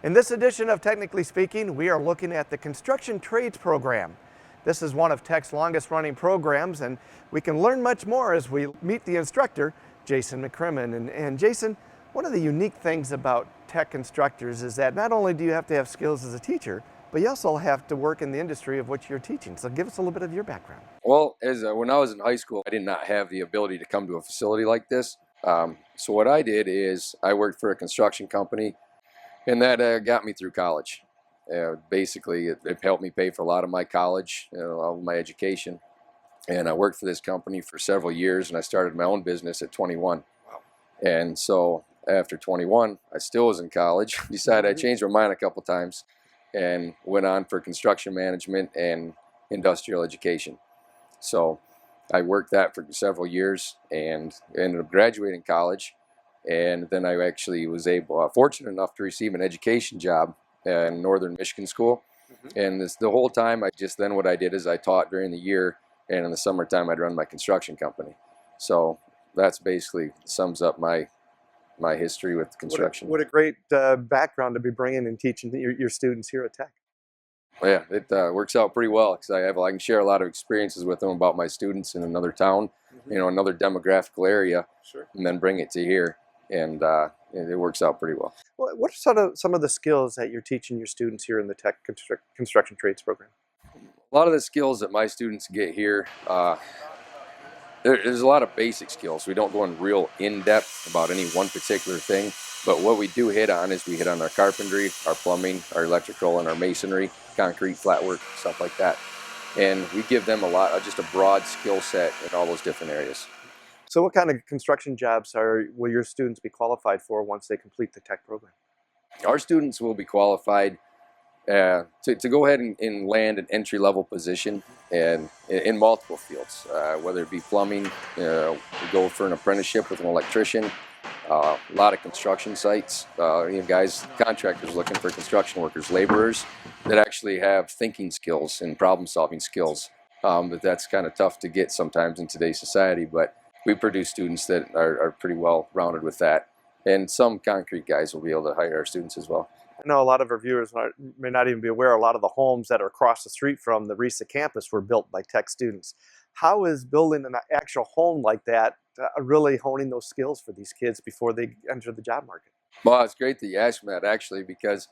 In this edition of Technically Speaking, we are looking at the Construction Trades Program. This is one of TEC's longest running programs, and we can learn much more as we meet the instructor, Jason McCrimmon. And Jason, one of the unique things about TEC instructors is that not only do you have to have skills as a teacher, but you also have to work in the industry of what you're teaching. So give us a little bit of your background. Well, when I was in high school, I did not have the ability to come to a facility like this. So what I did is I worked for a construction company, and that got me through college. Basically, it helped me pay for a lot of my college, all of my education. And I worked for this company for several years, and I started my own business at 21. Wow. And so after 21, I still was in college. Decided I changed my mind a couple times and went on for construction management and industrial education. So I worked that for several years and ended up graduating college. And then I actually was fortunate enough to receive an education job in Northern Michigan School. And the whole time, what I did is I taught during the year, and in the summertime I'd run my construction company. So that's basically sums up my history with construction. What a great background to be bringing and teaching your students here at TEC. Well, yeah, it works out pretty well because I can share a lot of experiences with them about my students in another town, another demographical area, and then bring it to here. And it works out pretty well. What are some of the skills that you're teaching your students here in the TEC Construction Trades Program? A lot of the skills that my students get here, there's a lot of basic skills. We don't go in real in-depth about any one particular thing, but what we do hit on is we hit on our carpentry, our plumbing, our electrical, and our masonry, concrete, flat work, stuff like that. And we give them just a broad skill set in all those different areas. So what kind of construction jobs will your students be qualified for once they complete the TEC program? Our students will be qualified to go ahead and land an entry-level position and in multiple fields, whether it be plumbing, we go for an apprenticeship with an electrician, a lot of construction sites, contractors looking for construction workers, laborers that actually have thinking skills and problem-solving skills. But that's kind of tough to get sometimes in today's society, but we produce students that are pretty well rounded with that. And some concrete guys will be able to hire our students as well. I know a lot of our viewers may not even be aware a lot of the homes that are across the street from the RISA campus were built by TEC students. How is building an actual home like that really honing those skills for these kids before they enter the job market? Well, it's great that you asked me that, actually, because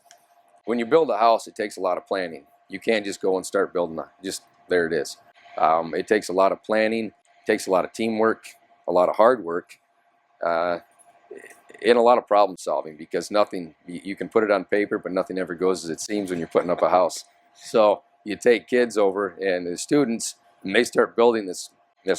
when you build a house, it takes a lot of planning. You can't just go and start building there it is. It takes a lot of planning, it takes a lot of teamwork, a lot of hard work, and a lot of problem solving, because you can put it on paper, but nothing ever goes as it seems when you're putting up a house. So you take kids over and the students, and they start building this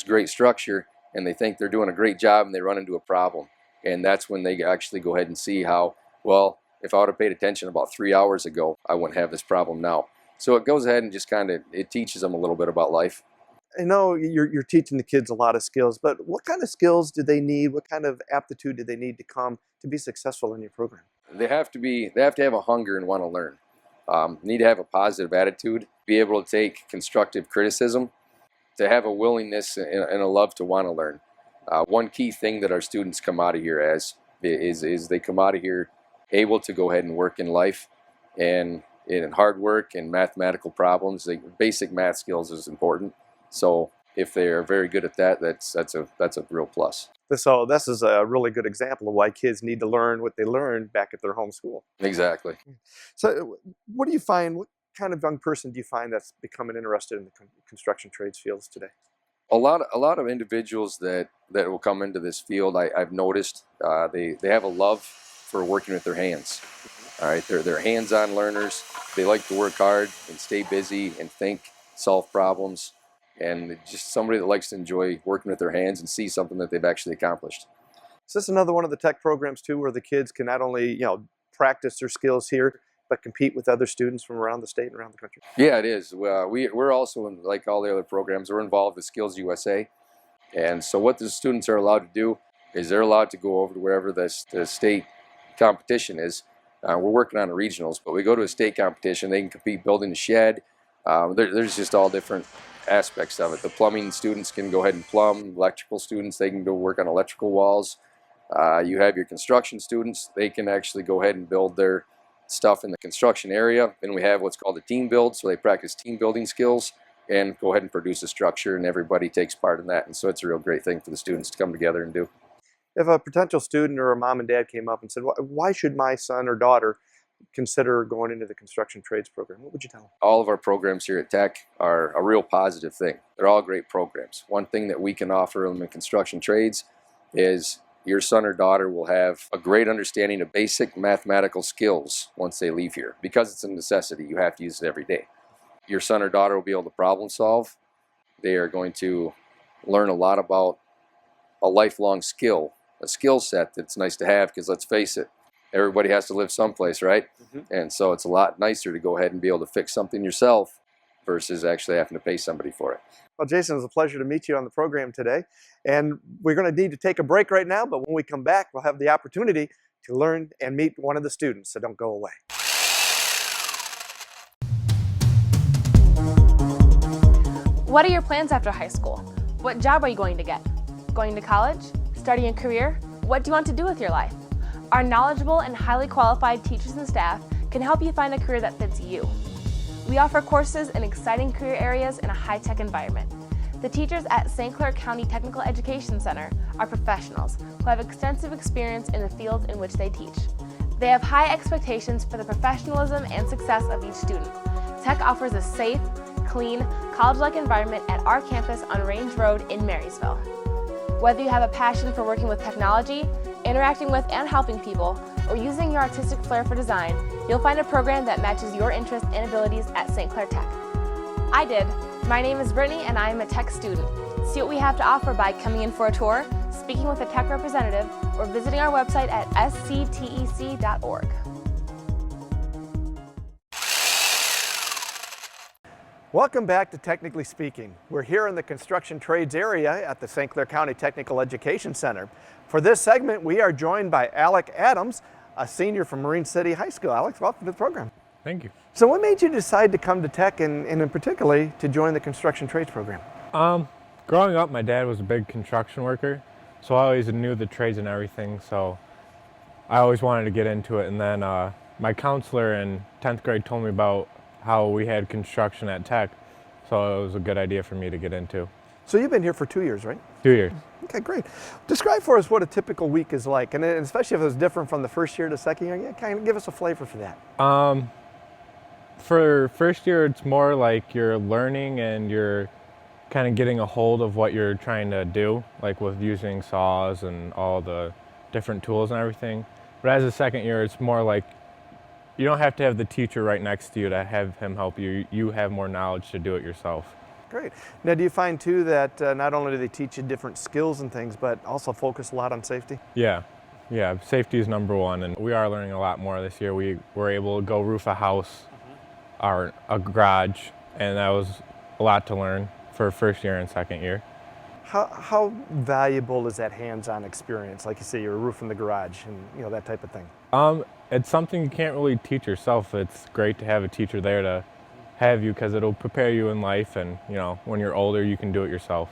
great structure, and they think they're doing a great job, and they run into a problem. And that's when they actually go ahead and see how, well, if I would have paid attention about 3 hours ago, I wouldn't have this problem now. So it goes ahead and just it teaches them a little bit about life. I know you're teaching the kids a lot of skills, but what kind of skills do they need? What kind of aptitude do they need to be successful in your program? They have to have a hunger and want to learn. Need to have a positive attitude, be able to take constructive criticism, to have a willingness and a love to want to learn. One key thing that our students come out of here as is they come out of here able to go ahead and work in life, and in hard work and mathematical problems. Basic math skills is important. So if they are very good at that, that's a real plus. So this is a really good example of why kids need to learn what they learned back at their home school. Exactly. So what kind of young person do you find that's becoming interested in the construction trades fields today? A lot of individuals that will come into this field, I've noticed, they have a love for working with their hands. All right, they're hands-on learners. They like to work hard and stay busy and think, solve problems. And just somebody that likes to enjoy working with their hands and see something that they've actually accomplished. Is this another one of the TEC programs too, where the kids can not only practice their skills here, but compete with other students from around the state and around the country? Yeah, it is. We're also, like all the other programs, we're involved with Skills USA. And so what the students are allowed to do is they're allowed to go over to wherever the state competition is. We're working on the regionals, but we go to a state competition. They can compete building a shed. There's just all different aspects of it. The plumbing students can go ahead and plumb. Electrical students, they can go work on electrical walls. You have your construction students. They can actually go ahead and build their stuff in the construction area. Then we have what's called a team build, so they practice team building skills and go ahead and produce a structure, and everybody takes part in that. And so it's a real great thing for the students to come together and do. If a potential student or a mom and dad came up and said, why should my son or daughter consider going into the construction trades program, what would you tell them? All of our programs here at Tech are a real positive thing. They're all great programs. One thing that we can offer them in construction trades is your son or daughter will have a great understanding of basic mathematical skills once they leave here. Because it's a necessity, you have to use it every day. Your son or daughter will be able to problem solve. They are going to learn a lot about a lifelong skill, a skill set that's nice to have, because let's face it, everybody has to live someplace, right? And so it's a lot nicer to go ahead and be able to fix something yourself versus actually having to pay somebody for it. Well, Jason, it was a pleasure to meet you on the program today. And we're going to need to take a break right now, but when we come back, we'll have the opportunity to learn and meet one of the students, so don't go away. What are your plans after high school? What job are you going to get? Going to college? Starting a career? What do you want to do with your life? Our knowledgeable and highly qualified teachers and staff can help you find a career that fits you. We offer courses in exciting career areas in a high-tech environment. The teachers at St. Clair County Technical Education Center are professionals who have extensive experience in the fields in which they teach. They have high expectations for the professionalism and success of each student. Tech offers a safe, clean, college-like environment at our campus on Range Road in Marysville. Whether you have a passion for working with technology, interacting with and helping people, or using your artistic flair for design, you'll find a program that matches your interests and abilities at St. Clair Tech. I did. My name is Brittany and I am a Tech student. See what we have to offer by coming in for a tour, speaking with a Tech representative, or visiting our website at sctec.org. Welcome back to Technically Speaking. We're here in the construction trades area at the St. Clair County Technical Education Center. For this segment, we are joined by Alec Adams, a senior from Marine City High School. Alex, welcome to the program. Thank you. So what made you decide to come to Tech and in particular to join the construction trades program? Growing up, my dad was a big construction worker, so I always knew the trades and everything, so I always wanted to get into it. And then my counselor in 10th grade told me about how we had construction at Tech, so it was a good idea for me to get into. So you've been here for 2 years, right? 2 years. Okay, great. Describe for us what a typical week is like, and especially if it's different from the first year to second year. Yeah, kind of give us a flavor for that. For first year, it's more like you're learning and you're kind of getting a hold of what you're trying to do, like with using saws and all the different tools and everything. But as a second year, it's more like you don't have to have the teacher right next to you to have him help you. You have more knowledge to do it yourself. Great. Now, do you find too that not only do they teach you different skills and things, but also focus a lot on safety? Yeah, safety is number one, and we are learning a lot more this year. We were able to go roof a house, or a garage, and that was a lot to learn for first year and second year. How valuable is that hands-on experience? Like you say, you're roofing the garage and that type of thing. It's something you can't really teach yourself. It's great to have a teacher there to have you, because it'll prepare you in life, and when you're older you can do it yourself.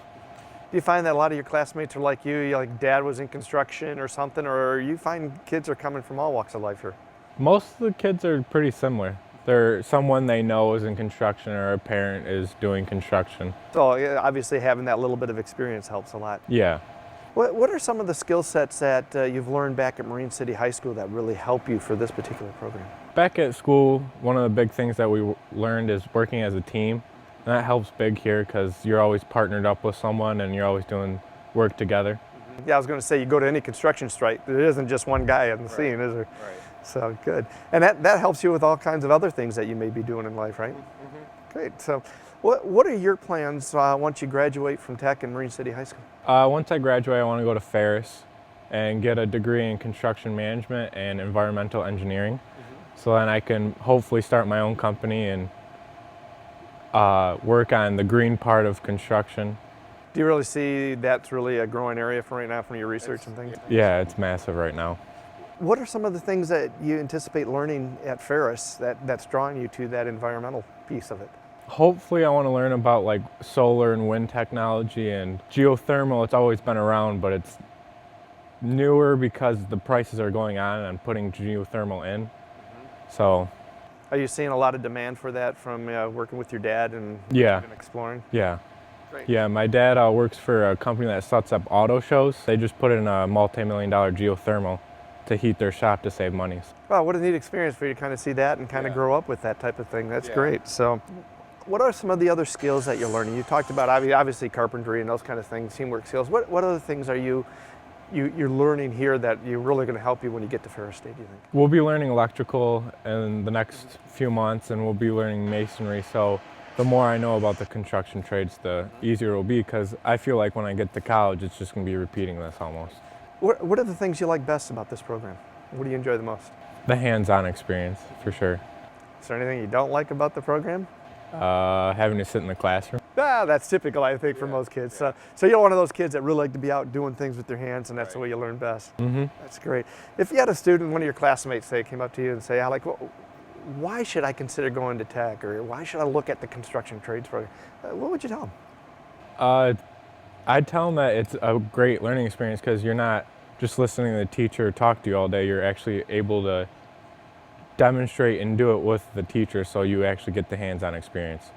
Do you find that a lot of your classmates are like you, like dad was in construction or something, or you find kids are coming from all walks of life here? Most of the kids are pretty similar. They're someone they know is in construction, or a parent is doing construction. So yeah, obviously having that little bit of experience helps a lot. Yeah. What are some of the skill sets that you've learned back at Marine City High School that really help you for this particular program? Back at school, one of the big things that we learned is working as a team. And that helps big here, because you're always partnered up with someone and you're always doing work together. Yeah, I was going to say, you go to any construction site, there isn't just one guy on the scene, is there? Right. So good. And that helps you with all kinds of other things that you may be doing in life, right? Great. So what are your plans once you graduate from Tech and Marine City High School? Once I graduate, I want to go to Ferris and get a degree in construction management and environmental engineering. So then I can hopefully start my own company and work on the green part of construction. Do you really see that's really a growing area for right now from your research and things? Yeah, it's massive right now. What are some of the things that you anticipate learning at Ferris that's drawing you to that environmental piece of it? Hopefully I want to learn about like solar and wind technology and geothermal. It's always been around, but it's newer because the prices are going on and putting geothermal in. So Are you seeing a lot of demand for that from working with your dad and Yeah. even exploring? yeah. Great. Yeah, my dad works for a company that sets up auto shows. They just put in a multi-million-dollar geothermal to heat their shop to save money. Well, what a neat experience for you to kind of see that and kind of Yeah. grow up with that type of thing. That's Yeah. great. So, what are some of the other skills that you're learning? You talked about obviously carpentry and those kind of things, teamwork skills. What other things are you're learning here that you're really going to help you when you get to Ferris State, do you think? We'll be learning electrical in the next few months, and we'll be learning masonry. So the more I know about the construction trades, the easier it will be, because I feel like when I get to college, it's just going to be repeating this almost. What are the things you like best about this program? What do you enjoy the most? The hands-on experience, for sure. Is there anything you don't like about the program? Having to sit in the classroom. That's typical, I think, for most kids. So you're one of those kids that really like to be out doing things with their hands, and that's the way you learn best. Mm-hmm. That's great. If you had a student, one of your classmates, say, came up to you and say, Alec, why should I consider going to Tech, or why should I look at the construction trades program? What would you tell them? I'd tell them that it's a great learning experience, because you're not just listening to the teacher talk to you all day. You're actually able to demonstrate and do it with the teacher, so you actually get the hands-on experience.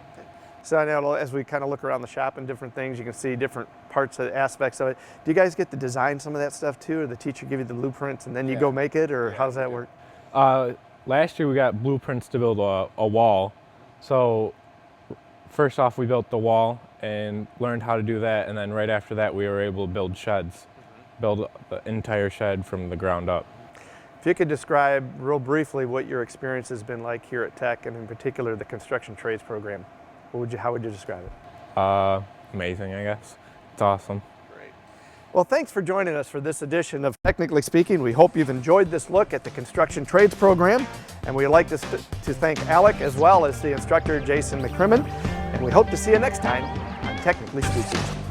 So I know as we kind of look around the shop and different things, you can see different parts of aspects of it. Do you guys get to design some of that stuff too, or the teacher give you the blueprints and then you go make it, or how does that work? Last year we got blueprints to build a wall. So first off, we built the wall and learned how to do that, and then right after that we were able to build sheds, build the entire shed from the ground up. If you could describe real briefly what your experience has been like here at Tech, and in particular the construction trades program, how would you describe it? Amazing, I guess. It's awesome. Great. Well, thanks for joining us for this edition of Technically Speaking. We hope you've enjoyed this look at the construction trades program, and we'd like to thank Alec as well as the instructor Jason McCrimmon, and we hope to see you next time on Technically Speaking.